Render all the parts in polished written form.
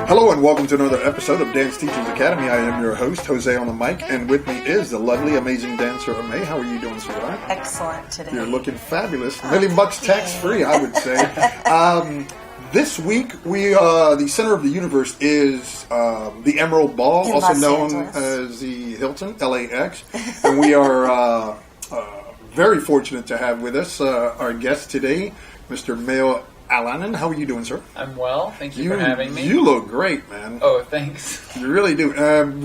Hello and welcome to another episode of Dance Teachers Academy. I am your host, Jose on the mic, and with me is the lovely, amazing dancer, May. How are you doing, sweetheart? Excellent today. You're looking fabulous. Really much tax-free, I would say. This week, the center of the universe is the Emerald Ball, In also Los known Angeles. as the Hilton, LAX. And we are very fortunate to have with us our guest today, Mr. Mayo Alanen. How are you doing, sir? I'm well. Thank you for having me. You look great, man. Oh, thanks. You really do.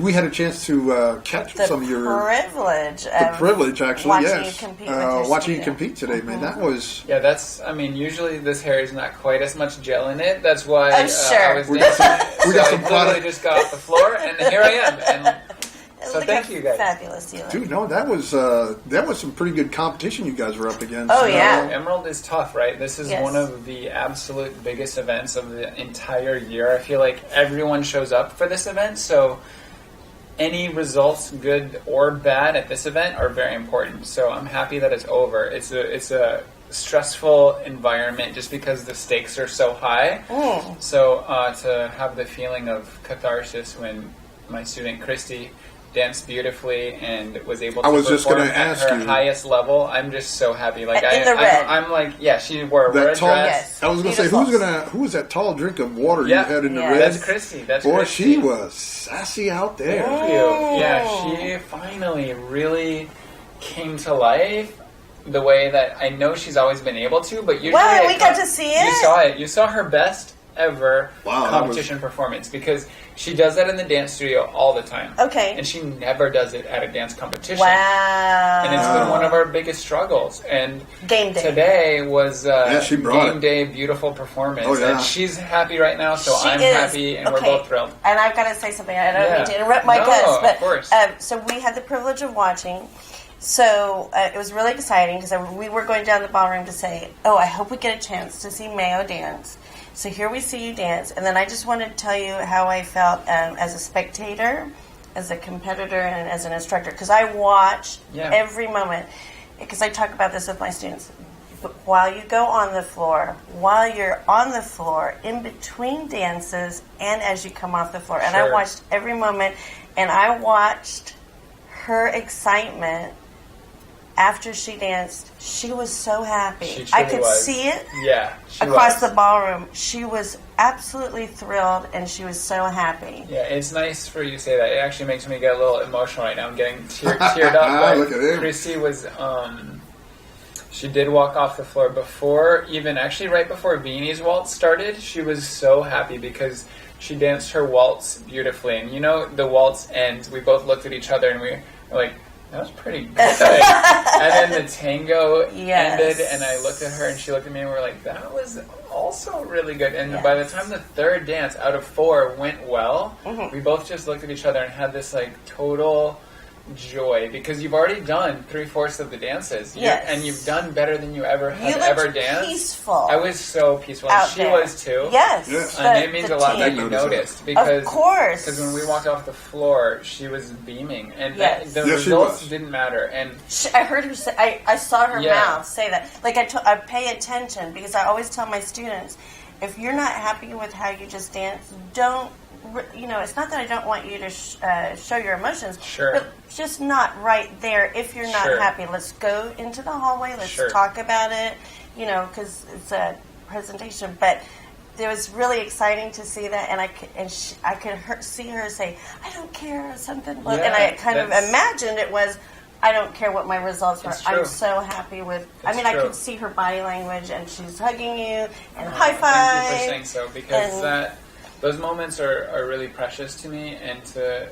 We had a chance to catch some of your... The privilege, actually, watching yes. you compete with your watching you student. compete today, man. That was... Yeah, that's, usually this hair is not quite as much gel in it. That's why Sure. I was dancing. we got some I literally product. just got off the floor, and here I am. And so Look thank how you, guys. Fabulous you look. Dude, no, that was some pretty good competition you guys were up against. Oh, yeah. Emerald is tough, right? This is Yes. one of the absolute biggest events of the entire year. I feel like everyone shows up for this event, so any results, good or bad, at this event are very important. So I'm happy that it's over. It's a stressful environment just because the stakes are so high. So to have the feeling of catharsis when my student Christy danced beautifully and was able to perform at her highest level, I'm just so happy. Like In the red. I'm like, yeah, she wore a That red tall, dress. Yes. I was going to say, who was that tall drink of water you had in the red? That's Christy. That's Boy, Christy. she was sassy out there. Thank you. Yeah, she finally really came to life the way that I know she's always been able to, but usually Wow, we got to see it? You saw it. You saw her best ever Wow, competition performance, because she does that in the dance studio all the time. Okay. And she never does it at a dance competition. Wow. And it's been one of our biggest struggles. And Game day. today was she brought game it. day, beautiful performance. Oh, yeah. And she's happy right now, so She I'm is. happy, and we're Okay. both thrilled. And I've got to say something. I don't Yeah. mean to interrupt my No, guest, of but course. so we had the privilege of watching. So it was really exciting because we were going down the ballroom to say, "Oh, I hope we get a chance to see Mayo dance." So here we see you dance, and then I just wanted to tell you how I felt as a spectator, as a competitor, and as an instructor, because I watched every moment. Because I talk about this with my students. But while you go on the floor, while you're on the floor, in between dances, and as you come off the floor, and I Sure. watched every moment, and I watched her excitement. After she danced, she was so happy. She I truly could was. see it She across was. the ballroom. She was absolutely thrilled, and she was so happy. Yeah, it's nice for you to say that. It actually makes me get a little emotional right now. I'm getting teared up. But Look at him. Christy was, she did walk off the floor before, even actually right before Beanie's waltz started. She was so happy because she danced her waltz beautifully. And you know, the waltz ends. We both looked at each other and we were like, that was pretty good. And then the tango ended, and I looked at her, and she looked at me, and we were like, that was also really good. And by the time the third dance out of 4 went well, we both just looked at each other and had this like total joy, because you've already done 3/4 of the dances, and you've done better than you ever had ever danced. Peaceful. I was so peaceful. Out And she there. was too. Yes. And it means a lot that you noticed, because of course. Because when we walked off the floor, she was beaming, and the Yes, results didn't matter. And I heard her say, I saw her Yeah. mouth say that. Like I pay attention, because I always tell my students, if you're not happy with how you just dance, don't. You know, it's not that I don't want you to show your emotions, but just not right there. If you're not happy, let's go into the hallway. Let's talk about it. You know, because it's a presentation. But it was really exciting to see that, and I could see her say, "I don't care," or something. And I kind of imagined it was, I don't care what my results were. I'm so happy with. I could see her body language, and she's hugging you and high five. Thank you for saying so, because those moments are really precious to me, and to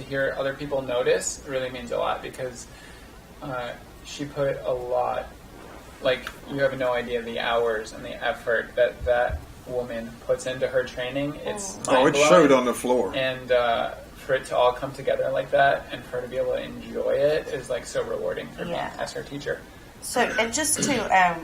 hear other people notice really means a lot, because she put a lot, like, you have no idea the hours and the effort that woman puts into her training. It's mind-blowing. It showed on the floor. And for it to all come together like that, and for her to be able to enjoy it, is like so rewarding for me as her teacher. So, and just to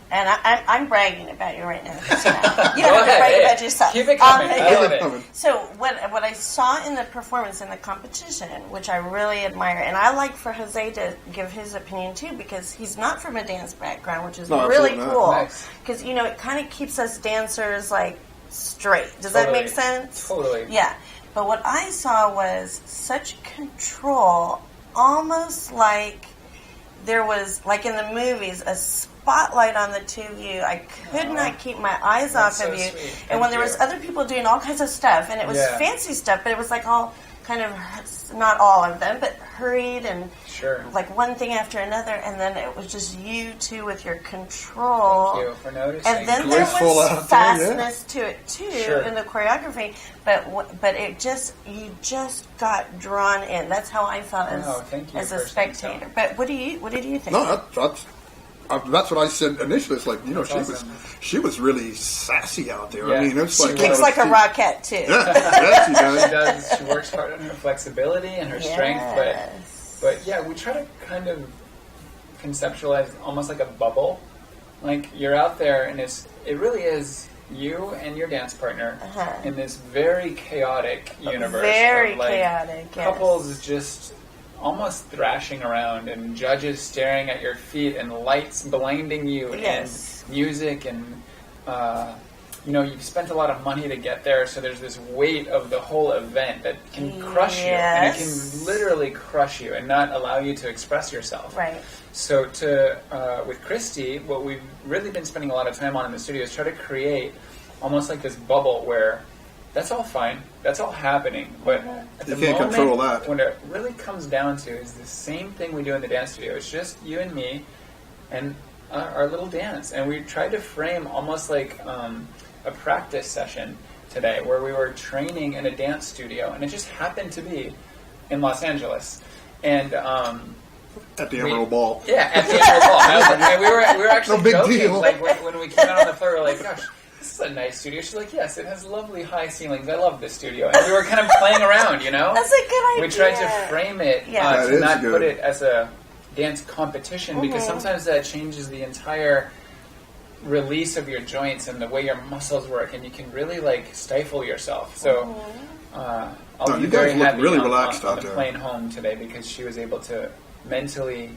And I'm bragging about you right now. So you don't have to brag about yourself. Keep it coming. I love it. So what I saw in the performance in the competition, which I really admire, and I like for Jose to give his opinion too, because he's not from a dance background, which is really cool. Because it kind of keeps us dancers like straight. Does that make sense? Totally. Yeah. But what I saw was such control, almost like there was, like in the movies, a spotlight on the two of you. I could not keep my eyes off of you. Sweet. And when there was other people doing all kinds of stuff, and it was fancy stuff, but it was like all kind of, not all of them, but hurried and like one thing after another, and then it was just you two with your control. Thank you for noticing. And then there was fastness to it too in the choreography, but it just, you just got drawn in. That's how I felt as a spectator. But what did you think? No, that's what I said initially. It's like, she was really sassy out there. Yeah. I mean, it's she kicks like a rocket too. Yeah, she does. She does. She works hard on her flexibility and her strength, but yeah, we try to kind of conceptualize almost like a bubble. Like you're out there, and it really is you and your dance partner in this very chaotic universe. Very of, like, chaotic. Couples just almost thrashing around, and judges staring at your feet, and lights blinding you, and music, and you've spent a lot of money to get there, so there's this weight of the whole event that can crush you, and it can literally crush you and not allow you to express yourself. Right. So with Christy, what we've really been spending a lot of time on in the studio is try to create almost like this bubble where that's all fine, that's all happening, but at the can't moment, control that. when it really comes down to is the same thing we do in the dance studio. It's just you and me and our little dance, and we tried to frame almost like a practice session today where we were training in a dance studio, and it just happened to be in Los Angeles, and at the Emerald Ball. Yeah, at the Emerald Ball. And we were actually no big joking. Deal. Like when we came out on the floor, we were like, "Gosh, this is a nice studio." She's like, "Yes, it has lovely high ceilings. I love this studio." And we were kind of playing around, That's a good idea. We tried to frame it to not put it as a dance competition, because sometimes that changes the entire release of your joints and the way your muscles work, and you can really like stifle yourself. So I'll be very happy really relaxed on out the there. plane home today, because she was able to mentally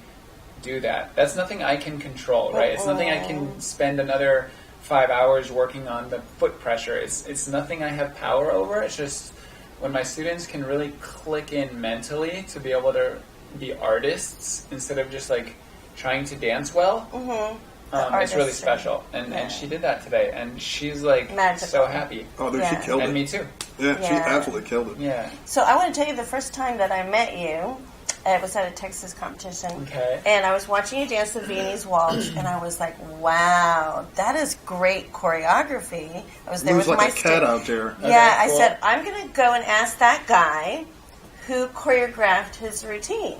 do that. That's nothing I can control, right? It's nothing I can spend another 5 hours working on the foot pressure. It's nothing I have power over. It's just when my students can really click in mentally to be able to be artists instead of just like trying to dance well. It's really special, and she did that today, and she's like so happy. Oh, dude, she killed it. And me too. Yeah, she absolutely killed it. Yeah. So I want to tell you the first time that I met you, it was at a Texas competition. Okay. And I was watching you dance the Viennese Waltz, and I was like, wow, that is great choreography. I was there with like my a cat out there. Yeah, Okay, cool. I said, I'm going to go and ask that guy who choreographed his routine.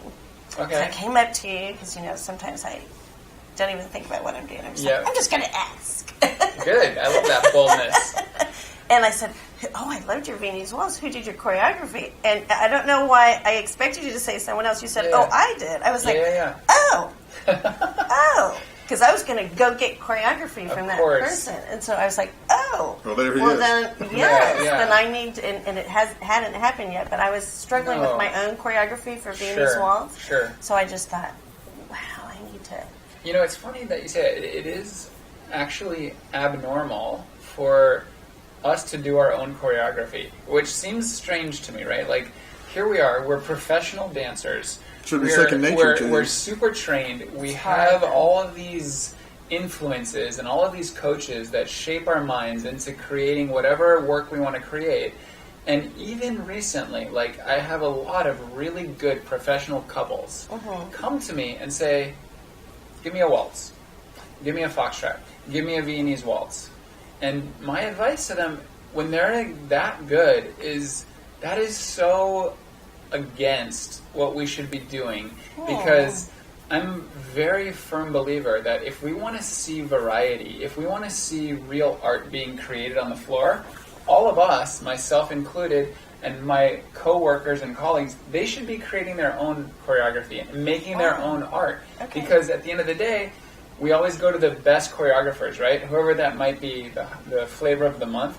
Okay. So I came up to you, because, sometimes I don't even think about what I'm doing. I'm just like, I'm just going to ask. Good. I love that boldness. And I said, I loved your Viennese Waltz. Who did your choreography? And I don't know why I expected you to say someone else. You said, I did. I was like, oh. Because I was going to go get choreography from that person. And so I was like, oh. Well, there he is. Then, then I need to, and it hadn't happened yet, but I was struggling with my own choreography for Viennese Waltz. Sure. So I just thought, wow, I need to. It's funny that you say it is actually abnormal for us to do our own choreography, which seems strange to me, right? Like, here we are, we're professional dancers. Should be second nature to you. We're super trained. We have all of these influences and all of these coaches that shape our minds into creating whatever work we want to create. And even recently, like, I have a lot of really good professional couples come to me and say, give me a waltz, give me a foxtrot, give me a Viennese waltz. And my advice to them, when they're that good, is that is so against what we should be doing. Because I'm a very firm believer that if we want to see variety, if we want to see real art being created on the floor, all of us, myself included, and my co-workers and colleagues, they should be creating their own choreography and making their own art. Because at the end of the day, we always go to the best choreographers, right? Whoever that might be, the flavor of the month,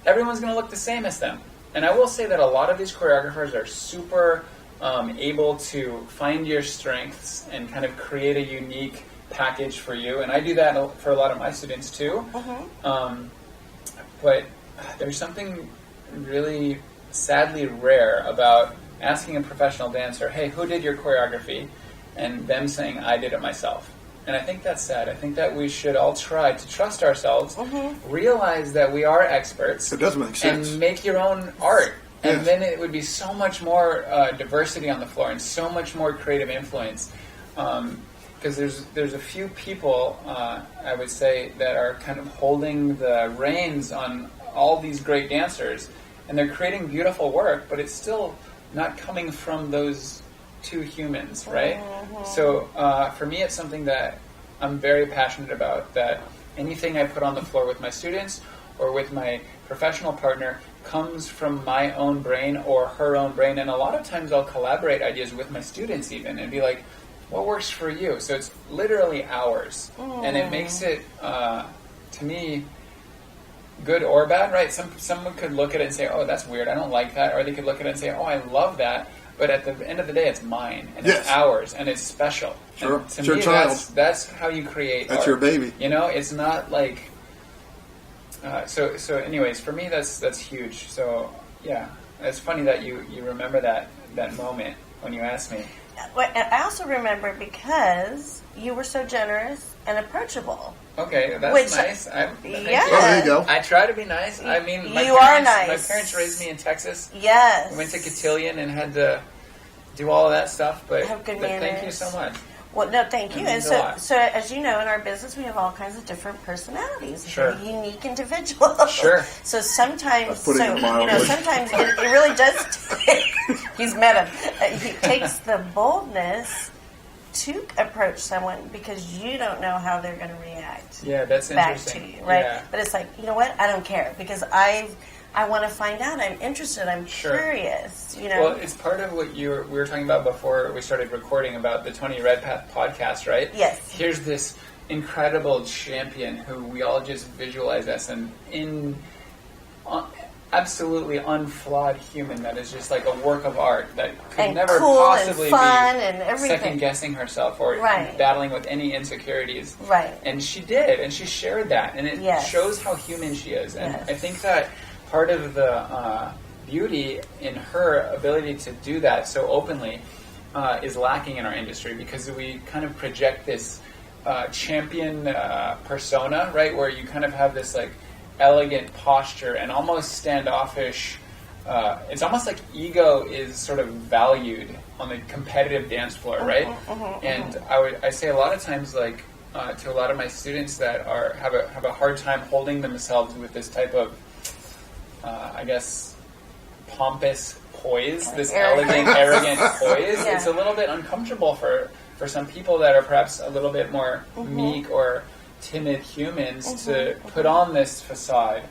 everyone's going to look the same as them. And I will say that a lot of these choreographers are super able to find your strengths and kind of create a unique package for you. And I do that for a lot of my students too. But there's something really sadly rare about asking a professional dancer, hey, who did your choreography? And them saying, I did it myself. And I think that's sad. I think that we should all try to trust ourselves, realize that we are experts. It does make sense. And make your own art. And then it would be so much more diversity on the floor and so much more creative influence. Because there's a few people, I would say, that are kind of holding the reins on all these great dancers. And they're creating beautiful work, but it's still not coming from those two humans, right? So for me, it's something that I'm very passionate about, that anything I put on the floor with my students or with my professional partner comes from my own brain or her own brain. And a lot of times I'll collaborate ideas with my students even and be like, what works for you? So it's literally ours. And it makes it, to me, good or bad, right? Someone could look at it and say, oh, that's weird, I don't like that. Or they could look at it and say, oh, I love that. But at the end of the day, it's mine, and it's ours, and it's special. Sure, and to it's me, your child. That's how you create That's art. your baby. You know, it's not like... So anyways, for me, that's huge. So, yeah, it's funny that you remember that moment when you asked me. I also remember because you were so generous and approachable. Okay, that's nice. Oh, there you go. I try to be nice. I mean, you are nice. My parents raised me in Texas. Yes. I went to Cotillion and had to do all of that stuff, but thank you so much. Well, no, thank you. And so as you know, in our business, we have all kinds of different personalities. Sure. Unique individuals. Sure. So sometimes, sometimes it really does take, he's met him. It takes the boldness to approach someone because you don't know how they're going to react. Yeah, that's back interesting. to you, right? Yeah. But it's like, you know what? I don't care because I want to find out. I'm interested. I'm curious. You know. Well, it's part of what we were talking about before we started recording about the 20 Red Path podcast, right? Yes. Here's this incredible champion who we all just visualize as an absolutely unflawed human that is just like a work of art that could and never cool possibly and fun be and everything. second guessing herself or battling with any insecurities. Right. And she did, and she shared that, and it shows how human she is. And I think that part of the beauty in her ability to do that so openly is lacking in our industry because we kind of project this champion persona, right, where you kind of have this like elegant posture and almost standoffish. It's almost like ego is sort of valued on the competitive dance floor, right? And I say a lot of times, like to a lot of my students that have a hard time holding themselves with this type of, I guess, pompous poise, this elegant, arrogant poise. It's a little bit uncomfortable for some people that are perhaps a little bit more meek or timid humans to put on this facade.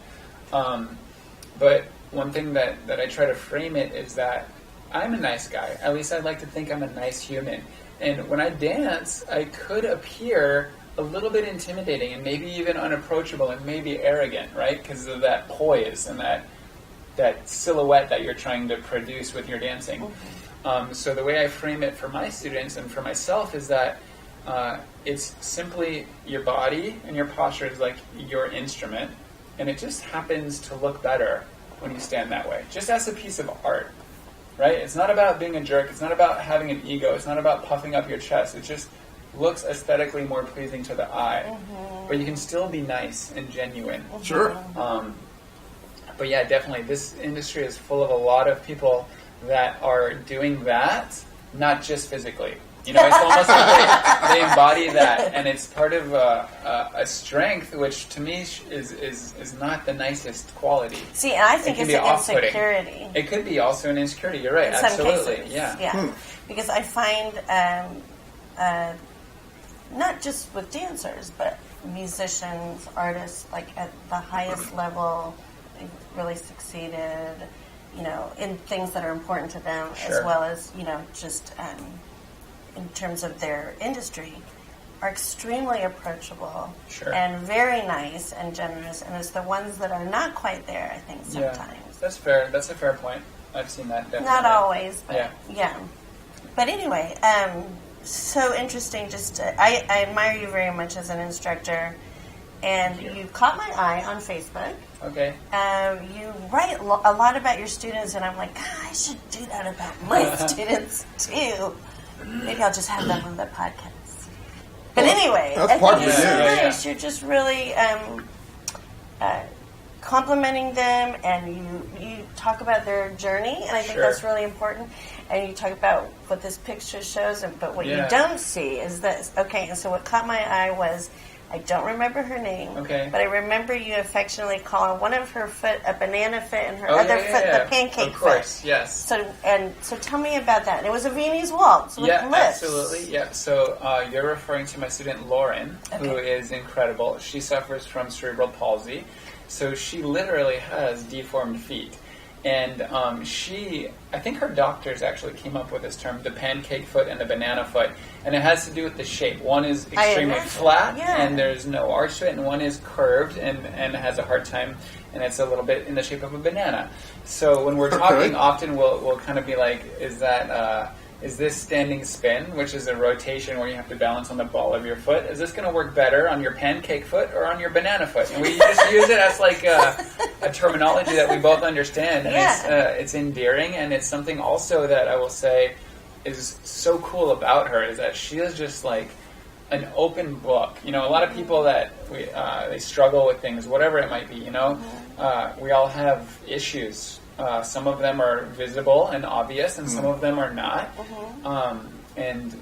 But one thing that I try to frame it is that I'm a nice guy. At least I'd like to think I'm a nice human. And when I dance, I could appear a little bit intimidating and maybe even unapproachable and maybe arrogant, right? Because of that poise and that silhouette that you're trying to produce with your dancing. So the way I frame it for my students and for myself is that it's simply your body and your posture is like your instrument, and it just happens to look better when you stand that way, just as a piece of art, right? It's not about being a jerk. It's not about having an ego. It's not about puffing up your chest. It just looks aesthetically more pleasing to the eye, but you can still be nice and genuine. Sure. But yeah, definitely, this industry is full of a lot of people that are doing that, not just physically. You know, it's almost like they embody that, and it's part of a strength, which to me is not the nicest quality. See, and I think it's an insecurity. It could be also an insecurity. You're right. In Absolutely. some cases, yeah. Because I find not just with dancers, but musicians, artists, like at the highest level, they've really succeeded. You know, in things that are important to them, as well as just. In terms of their industry, are extremely approachable Sure. and very nice and generous, and it's the ones that are not quite there, I think, sometimes. Yeah, that's fair. That's a fair point. I've seen that, definitely. Not always, but Yeah. But anyway, so interesting. I admire you very much as an instructor, and you caught my eye on Facebook. Okay. You write a lot about your students, and I'm like, God, I should do that about my students too. Maybe I'll just have them on the podcast. But anyway, that's I part think of it's it, so yeah. nice. You're just really complimenting them, and you talk about their journey, and I think Sure. that's really important. And you talk about what this picture shows, but what you don't see is this. Okay, and so what caught my eye was, I don't remember her name, Okay. but I remember you affectionately calling one of her foot a banana foot and her other foot the pancake Of course, foot. yes. So tell me about that. And it was a Viennese waltz with Yeah, lifts. absolutely. Yeah. So you're referring to my student Lauren, who is incredible. She suffers from cerebral palsy, so she literally has deformed feet. And I think her doctors actually came up with this term, the pancake foot and the banana foot. And it has to do with the shape. One is extremely flat, and there's no arch to it, and one is curved and has a hard time, and it's a little bit in the shape of a banana. So when we're talking, often we'll kind of be like, is this standing spin, which is a rotation where you have to balance on the ball of your foot? Is this going to work better on your pancake foot or on your banana foot? And we just use it as like a terminology that we both understand. And it's endearing, and it's something also that I will say is so cool about her is that she is just like an open book. You know, a lot of people that they struggle with things, whatever it might be, you know. We all have issues. Some of them are visible and obvious, and some of them are not. And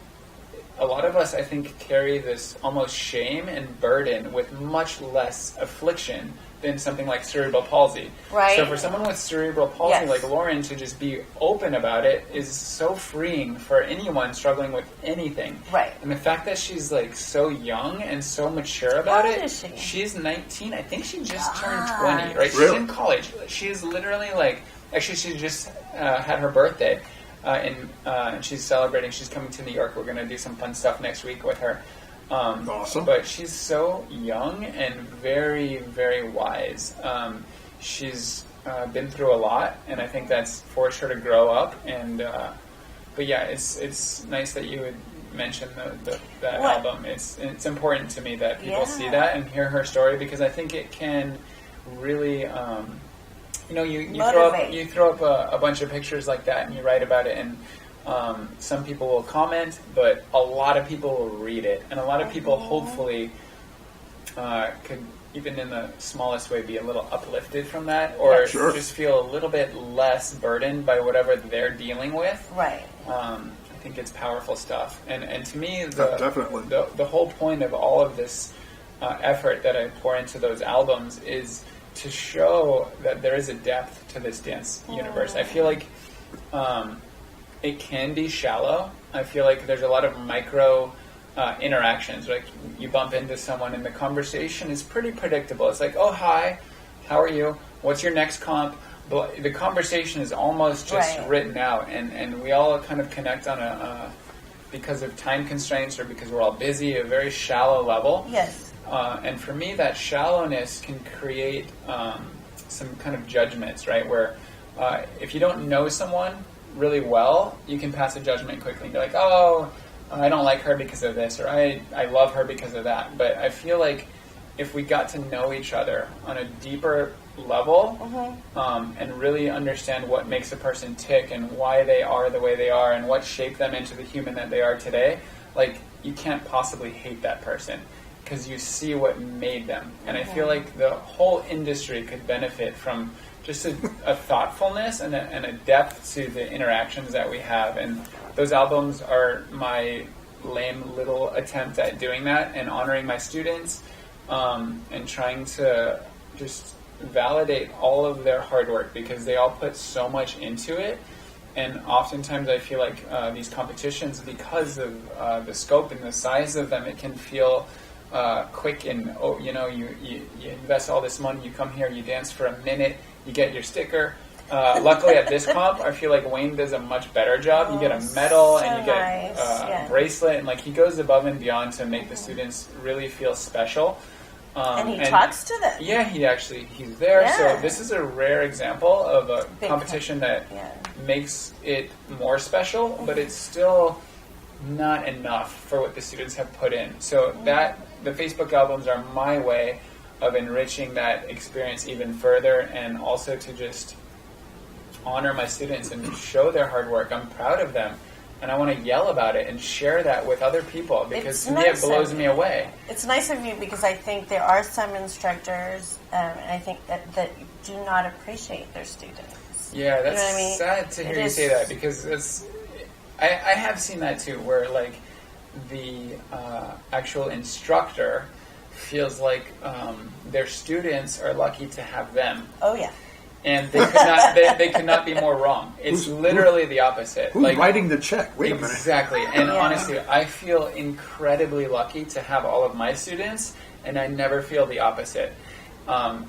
a lot of us, I think, carry this almost shame and burden with much less affliction than something like cerebral palsy. Right. So for someone with cerebral palsy like Lauren to just be open about it is so freeing for anyone struggling with anything. Right. And the fact that she's like so young and so mature about How it. old is she? She's 19. I think she just turned 20, right? Really? She's in college. She's literally like, actually she just had her birthday. And she's celebrating. She's coming to New York. We're going to do some fun stuff next week with her. Awesome. But she's so young and very, very wise. She's been through a lot, and I think that's forced her to grow up. And but yeah, it's nice that you would mention that album. It's important to me that people see that and hear her story, because I think it can really. You know, you throw up a bunch of pictures like that, and you write about it, and some people will comment, but a lot of people will read it, and a lot of people hopefully could, even in the smallest way, be a little uplifted from that, or just feel a little bit less burdened by whatever they're dealing with. Right. I think it's powerful stuff, and to me, definitely the whole point of all of this effort that I pour into those albums is to show that there is a depth to this dance universe. I feel like it can be shallow. I feel like there's a lot of micro interactions. Like you bump into someone and the conversation is pretty predictable. It's like, oh, hi, how are you? What's your next comp? But the conversation is almost just written out, and we all kind of connect on because of time constraints or because we're all busy, a very shallow level. Yes. And for me, that shallowness can create some kind of judgments, right? Where if you don't know someone really well, you can pass a judgment quickly and be like, oh, I don't like her because of this, or I love her because of that. But I feel like if we got to know each other on a deeper level and really understand what makes a person tick and why they are the way they are and what shaped them into the human that they are today, like you can't possibly hate that person, because you see what made them. And I feel like the whole industry could benefit from just a thoughtfulness and a depth to the interactions that we have. And those albums are my lame little attempt at doing that and honoring my students and trying to just validate all of their hard work, because they all put so much into it. And oftentimes I feel like these competitions, because of the scope and the size of them, it can feel quick and, you invest all this money, you come here, you dance for a minute, you get your sticker, Luckily at this comp, I feel like Wayne does a much better job. You get a medal and you get a bracelet, and like he goes above and beyond to make the students really feel special. And he talks to them. Yeah, he's there. Yeah. So this is a rare example of a competition that makes it more special, but it's still not enough for what the students have put in. So that the Facebook albums are my way of enriching that experience even further, and also to just honor my students and show their hard work. I'm proud of them, and I want to yell about it and share that with other people, because to me it blows me away. It's nice of you, because I think there are some instructors, and I think that do not appreciate their students. Yeah, that's you know what I mean? Sad to hear you say that, because I have seen that too, where like the actual instructor feels like their students are lucky to have them. Oh yeah. And they could not be more wrong. It's literally the opposite. Who's like, writing the check? Wait a minute. Exactly. And honestly, I feel incredibly lucky to have all of my students, and I never feel the opposite. I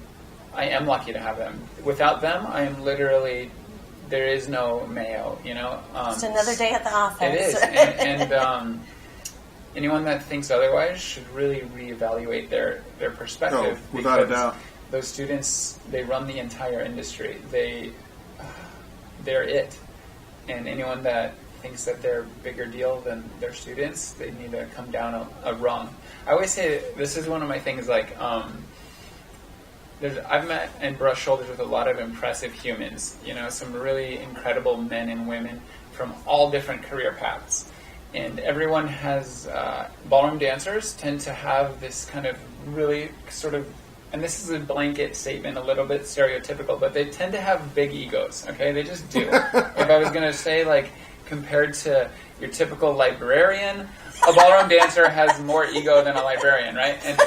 am lucky to have them. Without them, I am literally, there is no Mayo, you know? It's another day at the office. It is. And anyone that thinks otherwise should really reevaluate their perspective. Oh, without a doubt. Those students, they run the entire industry. They're it. And anyone that thinks that they're a bigger deal than their students, they need to come down a rung. I always say, this is one of my things, like, I've met and brushed shoulders with a lot of impressive humans, you know, some really incredible men and women from all different career paths. And everyone has, ballroom dancers tend to have this kind of really sort of, and this is a blanket statement, a little bit stereotypical, but they tend to have big egos, okay? They just do. If I was going to say, like, compared to your typical librarian, a ballroom dancer has more ego than a librarian, right? And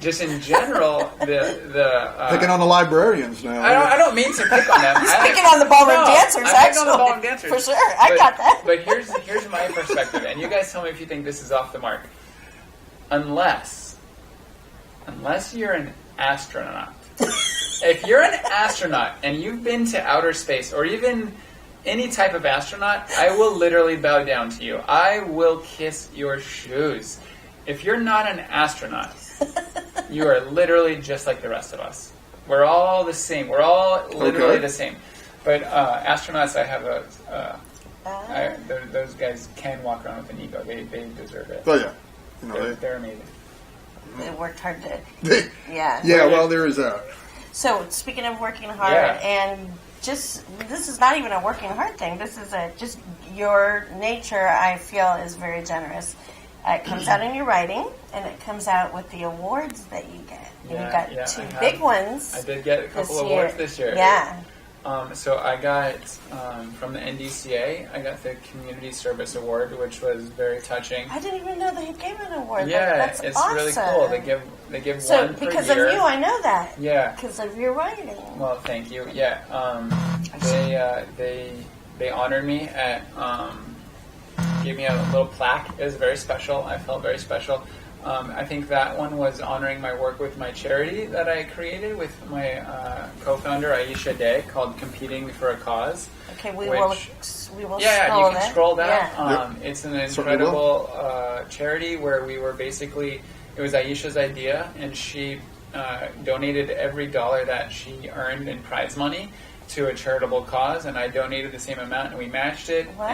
just in general, picking on the librarians now. I don't mean to pick on them. He's picking on the ballroom dancers, actually. On the ballroom dancers. For sure, I got that. But here's my perspective, and you guys tell me if you think this is off the mark. Unless you're an astronaut. If you're an astronaut and you've been to outer space, or even any type of astronaut, I will literally bow down to you. I will kiss your shoes. If you're not an astronaut, you are literally just like the rest of us. We're all the same. We're all literally the same. But astronauts, I have those guys can walk around with an ego. They deserve it. Oh yeah, you know, they're amazing. They worked hard to. Yeah. Well, there is that. So speaking of working hard, and just this is not even a working hard thing. This is just your nature. I feel is very generous. It comes out in your writing, and it comes out with the awards that you get. And you got two big ones. I did get a couple awards this year. Yeah. So I got, from the NDCA, I got the Community Service Award, which was very touching. I didn't even know they gave an award. Yeah, that's it's awesome. Really cool. They give one per year. So because of you, I know that. Yeah. Because of your writing. Well, thank you. Yeah. They honored me at, gave me a little plaque. It was very special. I felt very special. I think that one was honoring my work with my charity that I created with my co-founder Aisha Day, called Competing for a Cause. Okay, we will yeah, scroll you can scroll down. Yeah. It's an incredible charity where we were basically, it was Aisha's idea, and she donated every dollar that she earned in prize money to a charitable cause, and I donated the same amount, and we matched it, and we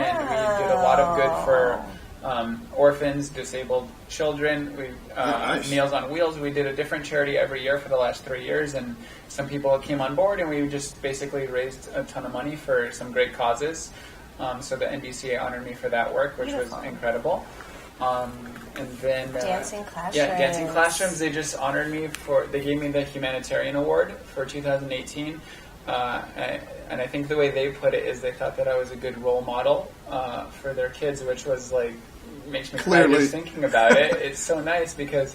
did a lot of good for orphans, disabled children. We nice. Meals on Wheels. We did a different charity every year for the last 3 years, and some people came on board, and we just basically raised a ton of money for some great causes. So the NDCA honored me for that work, which was incredible. And then Dancing Classrooms. Yeah, Dancing Classrooms. They just honored me they gave me the Humanitarian Award for 2018. And I think the way they put it is they thought that I was a good role model for their kids, which was like, makes me cry just thinking about it. It's so nice because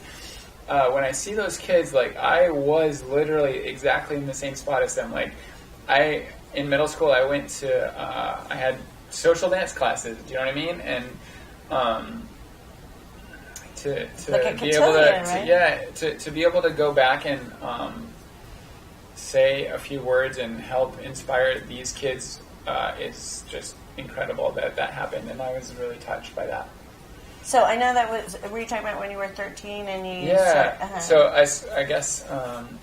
when I see those kids, like, I was literally exactly in the same spot as them. Like, in middle school, I went to, I had social dance classes, do you know what I mean? And to like be able to, right? to be able to go back and say a few words and help inspire these kids is just incredible that happened, and I was really touched by that. So I know that was, were you talking about when you were 13 and you So I guess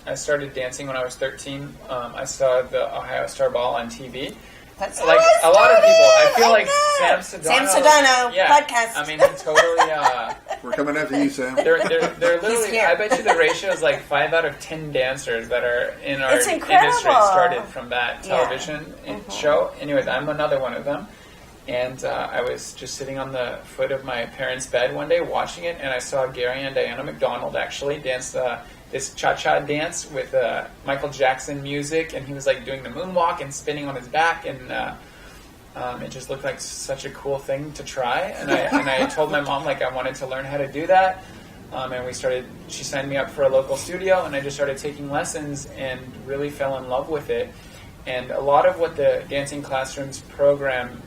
I started dancing when I was 13. I saw the Ohio Star Ball on TV. That's like a lot of people. I feel like Sam Sedano. Podcast. I mean, he totally. We're coming after you, Sam. They're literally. I bet you the ratio is like 5 out of 10 dancers that are in our industry started from that television show. Anyways, I'm another one of them. And I was just sitting on the foot of my parents' bed one day watching it, and I saw Gary and Diana McDonald actually dance this cha-cha dance with Michael Jackson music, and he was like doing the moonwalk and spinning on his back, and it just looked like such a cool thing to try. And I told my mom like I wanted to learn how to do that, and she signed me up for a local studio, and I just started taking lessons and really fell in love with it. And a lot of what the Dancing Classrooms program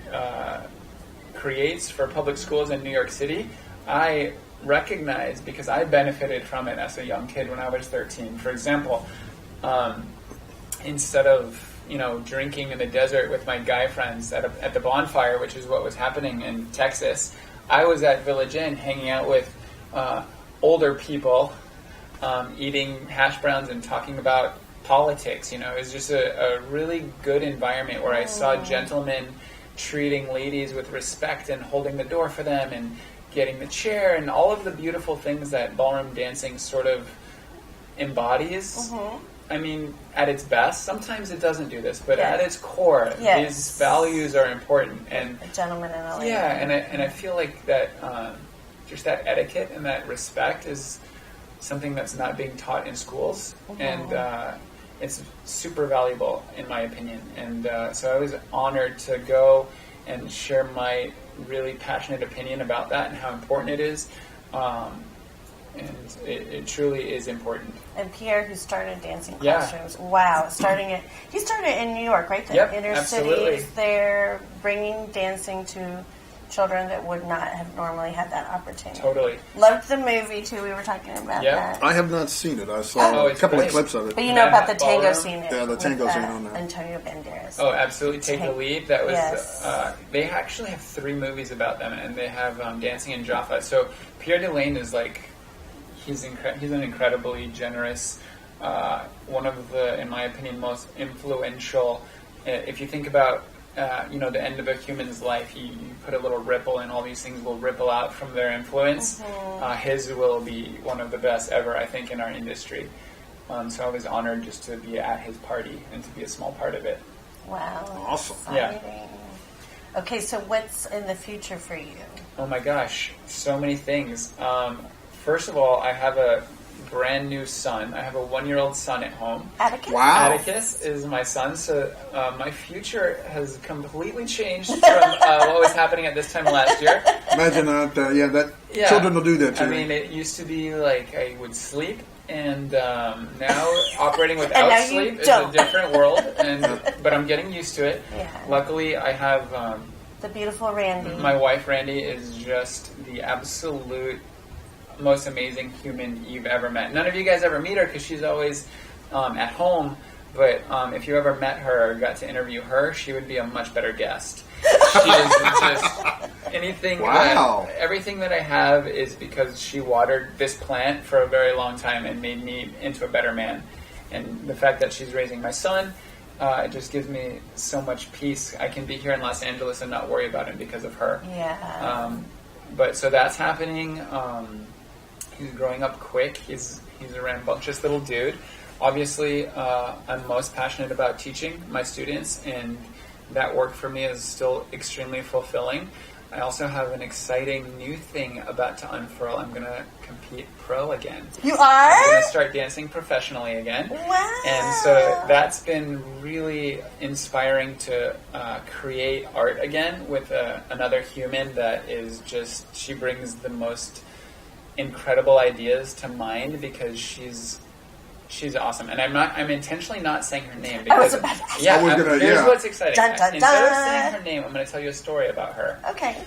creates for public schools in New York City, I recognize because I benefited from it as a young kid when I was 13. For example, instead of drinking in the desert with my guy friends at the bonfire, which is what was happening in Texas, I was at Village Inn hanging out with older people, eating hash browns and talking about politics. It was just a really good environment where I saw gentlemen treating ladies with respect and holding the door for them and getting the chair and all of the beautiful things that ballroom dancing sort of embodies. I mean, at its best, sometimes it doesn't do this, but at its core, these values are important. And a gentleman and a lady. Yeah, and I feel like that just that etiquette and that respect is something that's not being taught in schools, and it's super valuable in my opinion. And so I was honored to go and share my really passionate opinion about that and how important it is. And it truly is important. And Pierre, who started Dancing Classrooms, he started in New York, right? The inner cities there, bringing dancing to children that would not have normally had that opportunity. Totly. Loved the movie, too. We were talking about that. I have not seen it. I saw a couple of clips of it. But you know about the tango scene. Yeah, the tango scene on there. Antonio Banderas. Oh, absolutely. Take the Lead. That was. They actually have 3 movies about them, and they have Dancing in Jaffa. So Pierre Delane is like, he's an incredibly generous, one of the, in my opinion, most influential. If you think about the end of a human's life, you put a little ripple and all these things will ripple out from their influence. His will be one of the best ever, I think, in our industry. So I was honored just to be at his party and to be a small part of it. Wow. Awesome. Exciting. Okay, so what's in the future for you? Oh my gosh, so many things. First of all, I have a brand new son. I have a 1-year-old son at home. Atticus? Wow. Atticus is my son, so my future has completely changed from what was happening at this time last year. Imagine that. Children will do that too. I mean, it used to be like I would sleep, and now operating without sleep is a different world. But I'm getting used to it. Yeah. Luckily, I have the beautiful Randy. My wife Randy is just the absolute most amazing human you've ever met. None of you guys ever meet her because she's always at home, but if you ever met her or got to interview her, she would be a much better guest. She is just anything. Wow. Everything that I have is because she watered this plant for a very long time and made me into a better man. And the fact that she's raising my son, it just gives me so much peace. I can be here in Los Angeles and not worry about him because of her. Yeah. But so that's happening. He's growing up quick. He's a rambunctious little dude. Obviously, I'm most passionate about teaching my students, and that work for me is still extremely fulfilling. I also have an exciting new thing about to unfurl. I'm going to compete pro again. You are? I'm going to start dancing professionally again. Wow. And so that's been really inspiring to create art again with another human that is just, she brings the most incredible ideas to mind because she's awesome, and I'm intentionally not saying her name because here's what's exciting. Dun, dun, Instead of saying her name, I'm going to tell you a story about her. Okay.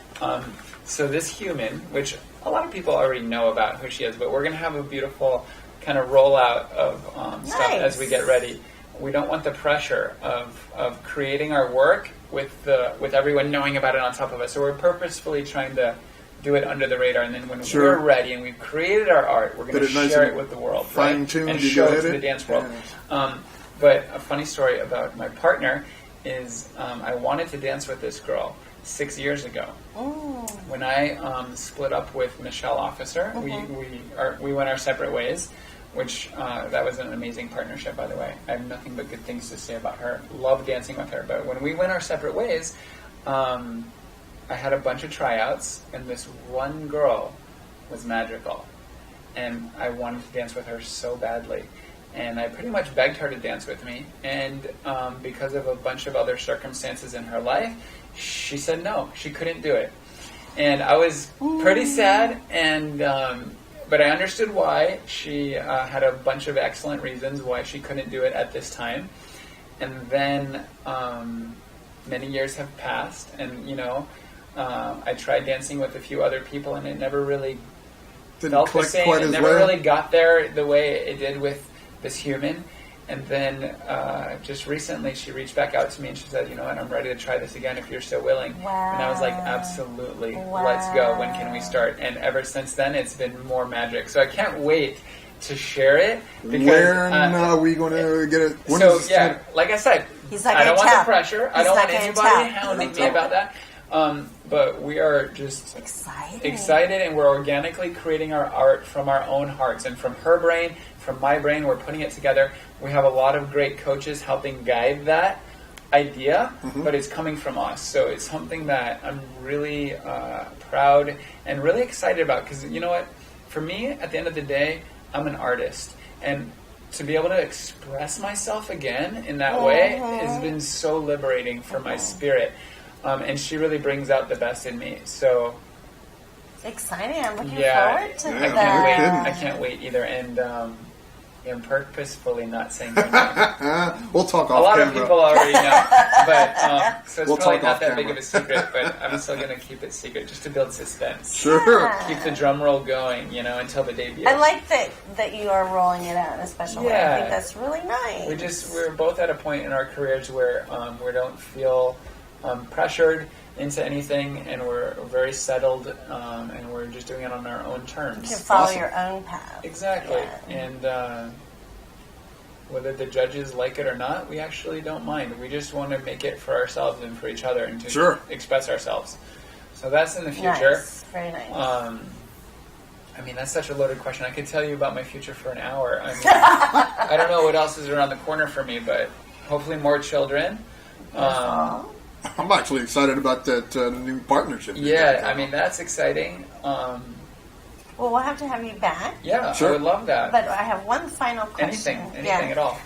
So this human, which a lot of people already know about who she is, but we're going to have a beautiful kind of rollout of stuff as we get ready. we don't want the pressure of creating our work with everyone knowing about it on top of us. So we're purposefully trying to do it under the radar, and then when we're ready and we've created our art, we're going to share it with the world, right? And show it to the dance world. But a funny story about my partner is I wanted to dance with this girl 6 years ago. Oh. When I split up with Michelle Officer, we went our separate ways, which that was an amazing partnership, by the way. I have nothing but good things to say about her. Love dancing with her. But when we went our separate ways, I had a bunch of tryouts, and this one girl was magical. And I wanted to dance with her so badly. And I pretty much begged her to dance with me. And because of a bunch of other circumstances in her life, she said no. She couldn't do it. And I was pretty sad, and but I understood why. She had a bunch of excellent reasons why she couldn't do it at this time. And then many years have passed, and I tried dancing with a few other people, and it never really felt the same. It never really got there the way it did with this human. And then just recently she reached back out to me and she said, and I'm ready to try this again if you're still willing. Wow. And I was like, absolutely. Wow. Let's go. When can we start? And ever since then it's been more magic. So I can't wait to share it. Because, when are we going to get it? Like I said, I don't want the pressure. I don't want anybody hounding me about that. But we are just excited, and we're organically creating our art from our own hearts, and from her brain, from my brain, we're putting it together. We have a lot of great coaches helping guide that idea, but it's coming from us. So it's something that I'm really proud and really excited about, because you know what? For me, at the end of the day, I'm an artist, and to be able to express myself again in that way has been so liberating for my spirit. And she really brings out the best in me. So exciting! I'm looking forward to that. I can't wait either. And I'm purposefully not saying her name. We'll talk off camera. A lot of people already know, but so it's we'll probably not that big of a secret. But I'm still going to keep it secret just to build suspense. Sure. Keep the drum roll going, until the debut. I like that you are rolling it out in a special way. I think that's really nice. We're both at a point in our careers where we don't feel pressured into anything, and we're very settled, and we're just doing it on our own terms. You can follow your own path. Exactly. Yeah. And whether the judges like it or not, we actually don't mind. We just want to make it for ourselves and for each other, and to express ourselves. So that's in the future. Nice. Very nice. That's such a loaded question. I could tell you about my future for an hour. I don't know what else is around the corner for me, but hopefully more children. I'm actually excited about that new partnership. Yeah, that's exciting. Well, we'll have to have you back. Yeah, sure. I would love that. But I have one final question. Anything at all.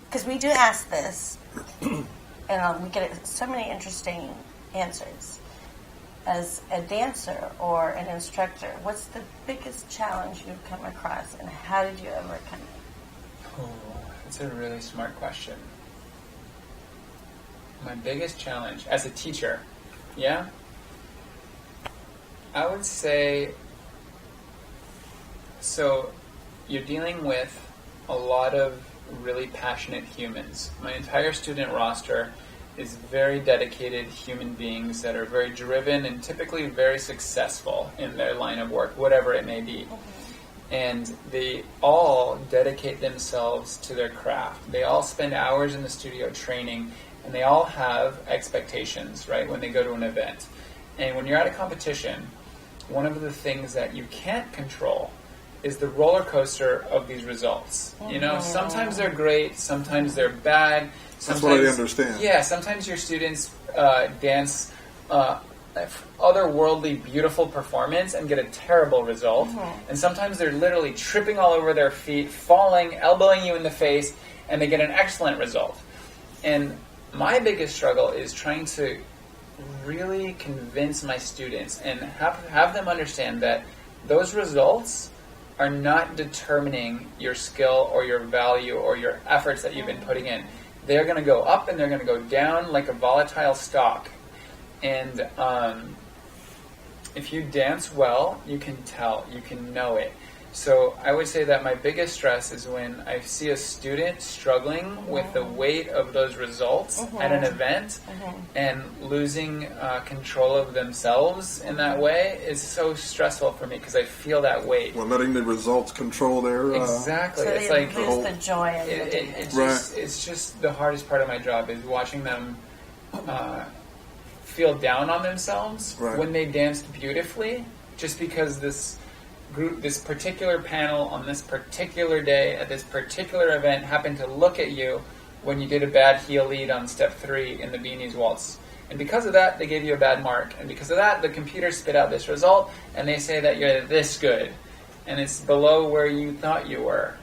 Because we do ask this, and we get so many interesting answers. As a dancer or an instructor, what's the biggest challenge you've come across, and how did you overcome it? Oh, that's a really smart question. My biggest challenge as a teacher, I would say, so you're dealing with a lot of really passionate humans. My entire student roster is very dedicated human beings that are very driven and typically very successful in their line of work, whatever it may be. And they all dedicate themselves to their craft. They all spend hours in the studio training, and they all have expectations, right, when they go to an event. And when you're at a competition, one of the things that you can't control is the roller coaster of these results. Sometimes they're great, sometimes they're bad. That's what I understand. Yeah, sometimes your students dance otherworldly, beautiful performance and get a terrible result. And sometimes they're literally tripping all over their feet, falling, elbowing you in the face, and they get an excellent result. And my biggest struggle is trying to really convince my students and have them understand that those results are not determining your skill or your value or your efforts that you've been putting in. They're going to go up and they're going to go down like a volatile stock. And if you dance well, you can tell, you can know it. So I would say that my biggest stress is when I see a student struggling with the weight of those results at an event and losing control of themselves in that way is so stressful for me because I feel that weight. Well, letting the results control their... Exactly. So it's they like lose the joy of it's just the hardest part of my job is watching them feel down on themselves when they danced beautifully just because this particular panel on this particular day at this particular event happened to look at you when you did a bad heel lead on step 3 in the Beanies Waltz. And because of that, they gave you a bad mark. And because of that, the computer spit out this result, and they say that you're this good. And it's below where you thought you were.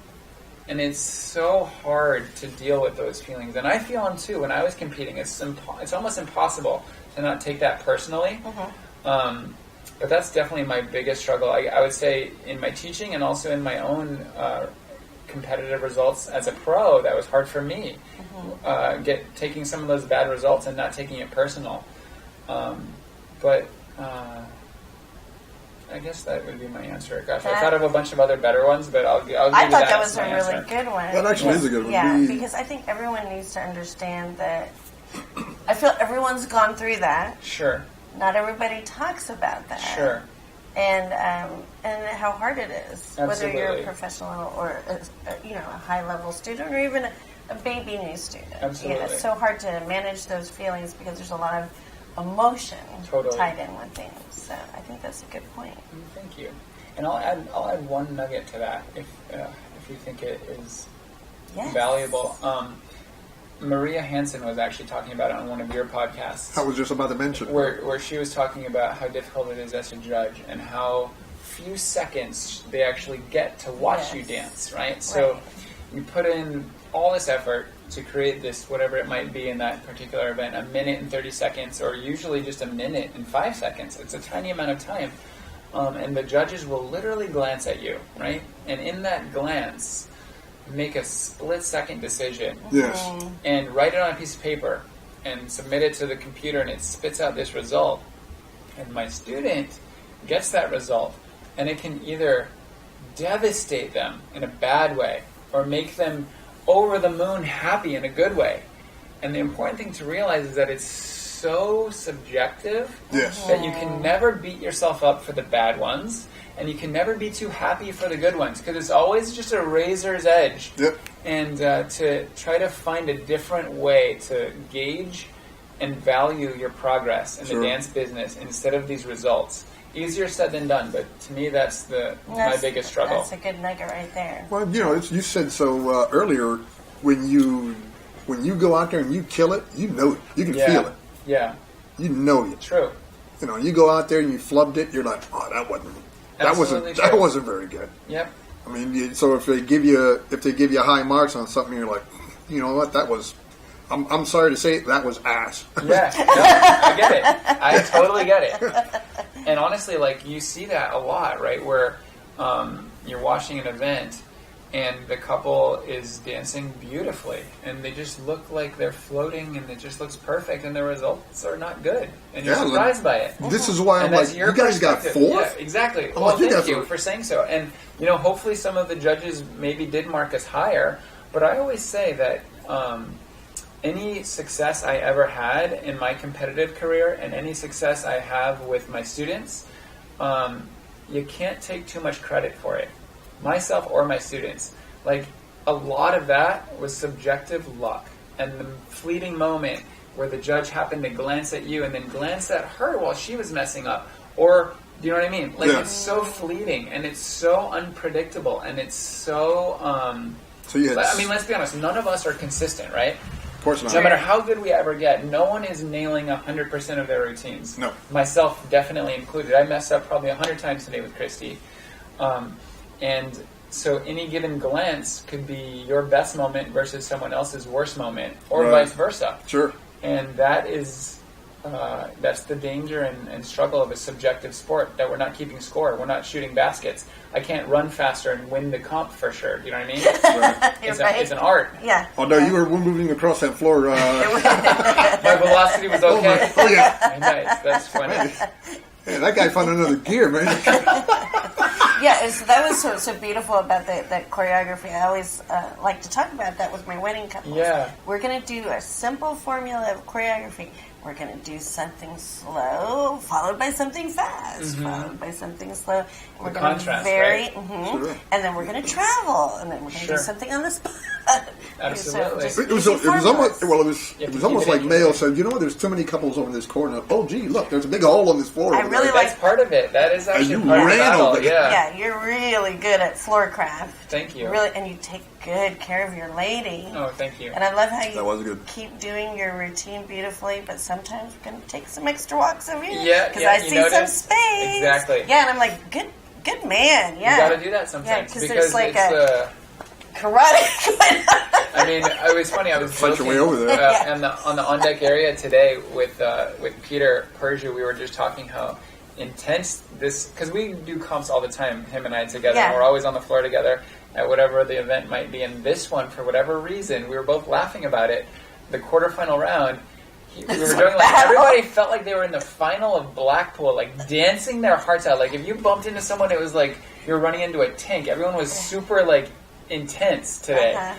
And it's so hard to deal with those feelings. And I feel them too. When I was competing, it's almost impossible to not take that personally. But that's definitely my biggest struggle. I would say in my teaching and also in my own competitive results as a pro, that was hard for me. Taking some of those bad results and not taking it personal. But I guess that would be my answer. Gosh, I thought of a bunch of other better ones, but I'll give you that. I thought that was a really good one. That actually is a good one. Yeah, because I think everyone needs to understand that. I feel everyone's gone through that. Sure. Not everybody talks about that. Sure. And how hard it is, Absolutely. whether you're a professional or a high level student or even a baby new student. Absolutely. It's so hard to manage those feelings because there's a lot of emotion tied in with things. So I think that's a good point. Thank you. And I'll add one nugget to that if you think it is valuable. Maria Hansen was actually talking about it on one of your podcasts. I was just about to mention. Where she was talking about how difficult it is as a judge and how few seconds they actually get to watch you dance, right? So you put in all this effort to create this, whatever it might be in that particular event, 1 minute and 30 seconds, or usually just 1 minute and 5 seconds. It's a tiny amount of time. And the judges will literally glance at you, right? And in that glance, make a split-second decision. Yes. And write it on a piece of paper and submit it to the computer, and it spits out this result. And my student gets that result, and it can either devastate them in a bad way or make them over the moon happy in a good way. And the important thing to realize is that it's so subjective that you can never beat yourself up for the bad ones, and you can never be too happy for the good ones, because it's always just a razor's edge. And to try to find a different way to gauge and value your progress in the dance business instead of these results. Easier said than done, but to me that's my biggest struggle. That's a good nugget right there. Well, you said so earlier, when you go out there and you kill it, you know it. You can feel it. Yeah. You know it. True. You go out there and you flubbed it, you're like, oh, that wasn't very good. Yep. I mean, so if they give you high marks on something, you're like, you know what, that was, I'm sorry to say it, that was ass. Yeah, no, I get it. I totally get it. And honestly, you see that a lot, right? Where you're watching an event and the couple is dancing beautifully and they just look like they're floating and it just looks perfect and the results are not good. And you're surprised by it. This is why I'm like, you guys got 4th? Yeah, exactly. Well, thank you for saying so. And, hopefully some of the judges maybe did mark us higher, but I always say that any success I ever had in my competitive career and any success I have with my students, you can't take too much credit for it. Myself or my students. A lot of that was subjective luck. And the fleeting moment where the judge happened to glance at you and then glance at her while she was messing up. Or, do you know what I mean? It's so fleeting and it's so unpredictable and it's so... let's be honest. None of us are consistent, right? Of course not. No matter how good we ever get, no one is nailing 100% of their routines. No. Myself definitely included. I messed up probably 100 times today with Christy. And so any given glance could be your best moment versus someone else's worst moment, or vice versa. Sure. And that is that's the danger and struggle of a subjective sport, that we're not keeping score. We're not shooting baskets. I can't run faster and win the comp for sure. You know what I mean? It's an art. Yeah. Oh, no, you were moving across that floor. My velocity was okay. Oh, yeah. Nice. That's funny. Hey, that guy found another gear, man. that was so beautiful about that choreography. I always like to talk about that with my wedding couples. Yeah. We're going to do a simple formula of choreography. We're going to do something slow, followed by something fast, followed by something slow. And we're going to vary, right? Sure. And then we're going to travel, and then we're going to do something on the spot. Absolutely. So It was almost like it Mayo said, there's too many couples over this corner. Oh, gee, look, there's a big hole on this floor. I over really there. like That's part of it. That is actually you part of the ran battle. over it. Yeah, you're really good at floor craft. Thank you. Really, and you take good care of your lady. Oh, thank you. And I love how That was you good. keep doing your routine beautifully, but sometimes we're going to take some extra walks over here. Yeah, because yeah, I you see notice? some space. Exactly. Yeah, and I'm like, good man. Yeah, You got to do that sometimes because because there's like it's karate going on. I mean, it was funny. I was Fight your joking way over there. on the on deck area today with Peter Persia. We were just talking how intense this, because we do comps all the time, him and I together. Yeah. And we're always on the floor together at whatever the event might be. And this one, for whatever reason, we were both laughing about it. The quarterfinal round. We were doing everybody felt like they were in the final of Blackpool, like dancing their hearts out. Like if you bumped into someone, it was like you were running into a tank. Everyone was super intense today.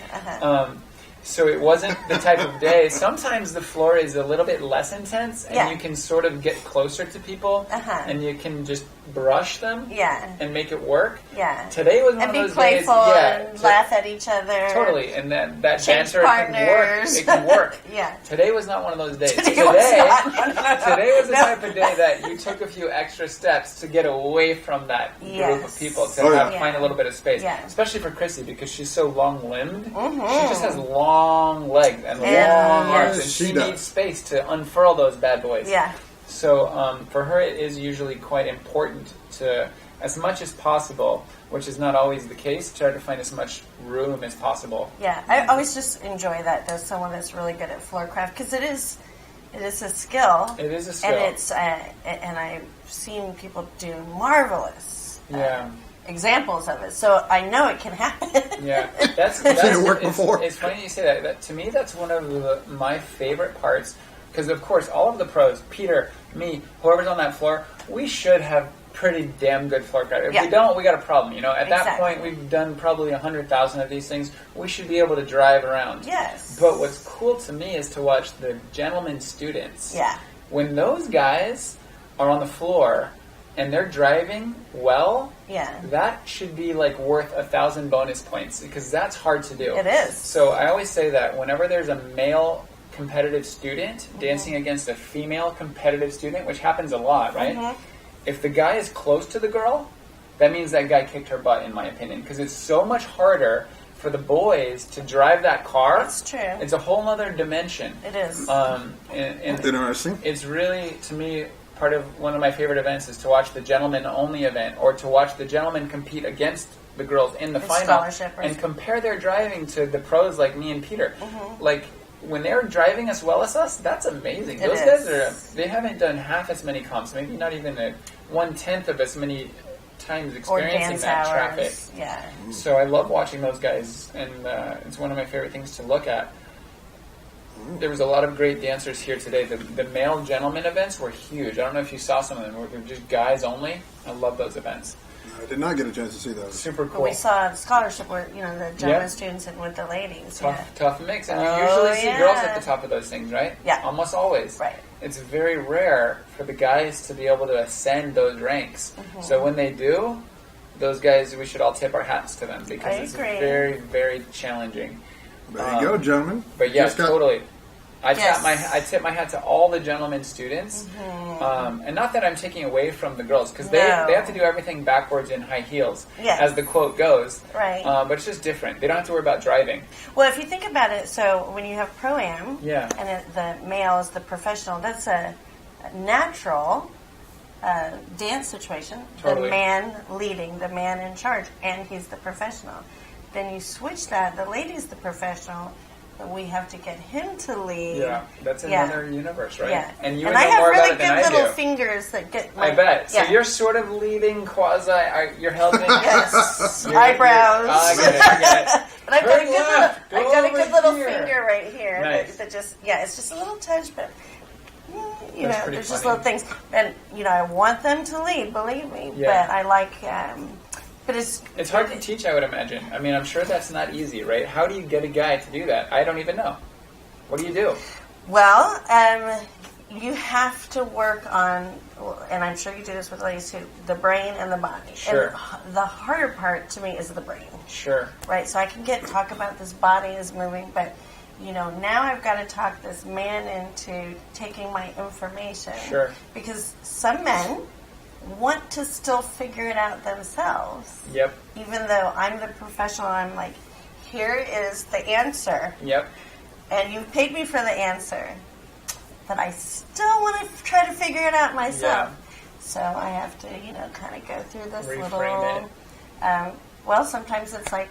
So it wasn't the type of day. Sometimes the floor is a little bit less intense, and you can sort of get closer to people, and you can just brush them, and make it work. Yeah, today was one and of be those playful days, and laugh at each other. Totally, and that dancer partners. It can work. Yeah. Today was not one of those days. Today was the type of day that you took a few extra steps to get away from that group of people to find a little bit of space. Yeah. Especially for Chrissy, because she's so long-limbed. She just has long legs and long arms, and she needs space to unfurl those bad boys. Yeah. So for her, it is usually quite important to, as much as possible, which is not always the case, try to find as much room as possible. Yeah, I always just enjoy that. There's someone that's really good at floor craft, because it is a skill. It is a skill, and it's and I've seen people do marvelous. Examples of it, so I know it can happen. Yeah, I've seen it work before. It's funny you say that. That to me, that's one of my favorite parts, because of course, all of the pros, Peter, me, whoever's on that floor, we should have pretty damn good floor craft. If we don't, we got a problem. At that point, we've done probably 100,000 of these things. We should be able to drive around. Yes. But what's cool to me is to watch the gentlemen students. Yeah. When those guys are on the floor and they're driving well, that should be worth 1,000 bonus points, because that's hard to do. It is. So I always say that whenever there's a male competitive student dancing against a female competitive student, which happens a lot, right? If the guy is close to the girl, that means that guy kicked her butt, in my opinion, because it's so much harder for the boys to drive that car. That's true. It's a whole other dimension. It is. And Interesting. It's really, to me, part of one of my favorite events is to watch the gentlemen only event, or to watch the gentlemen compete against the girls in the final and compare their driving to the pros like me and Peter. When they're driving as well as us, that's amazing. Those guys they haven't done half as many comps, maybe not even 1/10 of as many times experiencing that traffic. Yeah. So I love watching those guys, and it's one of my favorite things to look at. There was a lot of great dancers here today. The male gentlemen events were huge. I don't know if you saw some of them. They were just guys only. I love those events. I did not get a chance to see those. Super cool. But we saw the scholarship where, the gentlemen students and with the ladies. Tough mix. And you usually see girls at the top of those things, right? Yeah. Almost always. Right. It's very rare for the guys to be able to ascend those ranks. So when they do, those guys, we should all tip our hats to them, because it's very, very challenging. There you go, gentlemen. But yeah, totally. I tip my hat to all the gentlemen students, and not that I'm taking away from the girls, because they have to do everything backwards in high heels, as the quote goes. Right. But it's just different. They don't have to worry about driving. Well, if you think about it, so when you have pro-am, and the male is the professional, that's a natural dance situation. Totally. The man leading, the man in charge, and he's the professional. Then you switch that, the lady's the professional. We have to get him to lead. Yeah, that's another universe, right? Yeah. And you and know I have more really about it than good I little do. fingers that get. I bet. So you're sort of leading quasi. You're helping. Yes. Eyebrows. I get it. But I've got a good little here. finger right here. Nice. That just it's just a little touch, but That's there's funny. just little things, and I want them to lead. Believe me, Yeah. but I like But it's hard to teach, I would imagine. I mean, I'm sure that's not easy, right? How do you get a guy to do that? I don't even know. What do you do? Well, you have to work on, and I'm sure you do this with ladies too, the brain and the body. Sure. And the harder part to me is the brain. Sure. Right? So I can talk about this body is moving, but, now I've got to talk this man into taking my information. Sure. Because some men want to still figure it out themselves. Yep. Even though I'm the professional, I'm like, here is the answer. Yep. And you've paid me for the answer. But I still want to try to figure it out myself. Yeah. So I have to, kind of go through this Reframe little... well, sometimes it's like,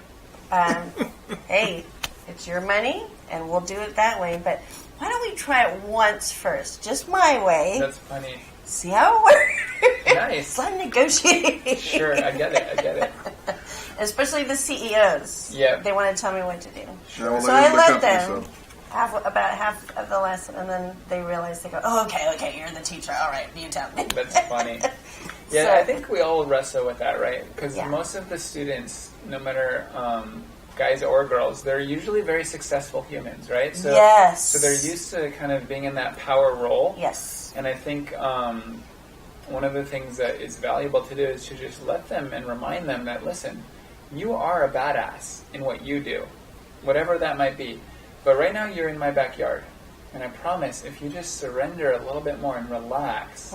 hey, it's your money, and we'll do it that way. But why don't we try it once first? Just my way. That's funny. See how it works. Nice. It's like negotiating. Sure, I get it. Especially the CEOs. Yeah. They want to tell me what to do. Yeah, well, So they I own the let company, them about half of the lesson, and then they realize, they go, oh, okay, you're the teacher. All right, you tell me. That's funny. Yeah, So- I think we all wrestle with that, right? Because Yeah. most of the students, no matter guys or girls, they're usually very successful humans, right? So, Yes. So they're used to kind of being in that power role. Yes. And I think one of the things that is valuable to do is to just let them and remind them that, listen, you are a badass in what you do, whatever that might be. But right now you're in my backyard. And I promise, if you just surrender a little bit more and relax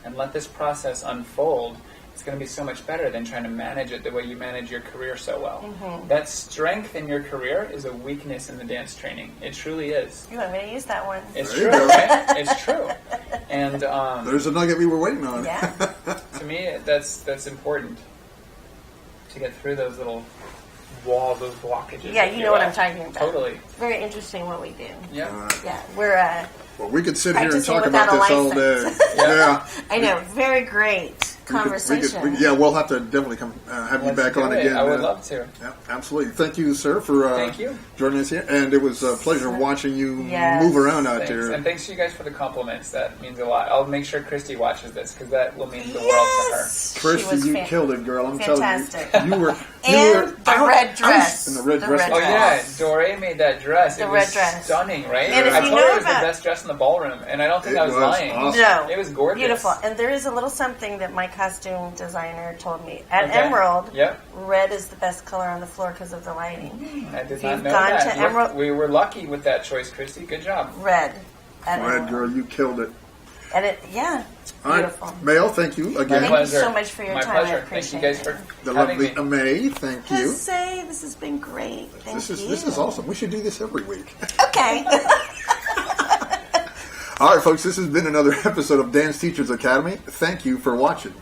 and let this process unfold, it's going to be so much better than trying to manage it the way you manage your career so well. That strength in your career is a weakness in the dance training. It truly is. You want me to use that one? It's There you true, go. right? It's true. And There's a nugget we were waiting on. Yeah. to me, that's important to get through those little walls, those blockages. Yeah, if you know what will. I'm talking about. Totally. It's very interesting what we do. Yeah. Yeah, we're... Well, we could sit here and Practicing talk about without this a all day. license. Yeah. I know, very great conversation. Yeah, we'll have to definitely come have you Let's back do on it. again. I would love to. Yeah, absolutely. Thank you, sir, for Thank you. joining us here. And it was a pleasure watching you Yes. move around out Thanks. there. And thanks to you guys for the compliments. That means a lot. I'll make sure Christy watches this because that will mean the world to her. Yes! She Christy, was you killed it, girl. I'm fantastic. telling you. You were And the red dress. And the red The dress. red Oh dress. yeah, Doree made that dress. The it red was dress. stunning, right? And if I you told know her it was about- the best dress in the ballroom, and I don't think It I was was lying. awesome. No. It was gorgeous. Beautiful. And there is a little something that my costume designer told me. At Okay. Emerald, Yep. red is the best color on the floor because of the lighting. I did If not you've know gone that. to Emerald- We were lucky with that choice, Christy. Good job. Red. At Red Emerald. girl, you killed it. And it, yeah, All right, beautiful. Mayo, thank you again. Thank pleasure. you so much for your My time. I pleasure. Thank appreciate you guys it. for The having lovely me. May, thank you. Jose, this has been great. Thank you. This is awesome. We should do this every week. Okay. All right, folks, this has been another episode of Dance Teachers Academy. Thank you for watching.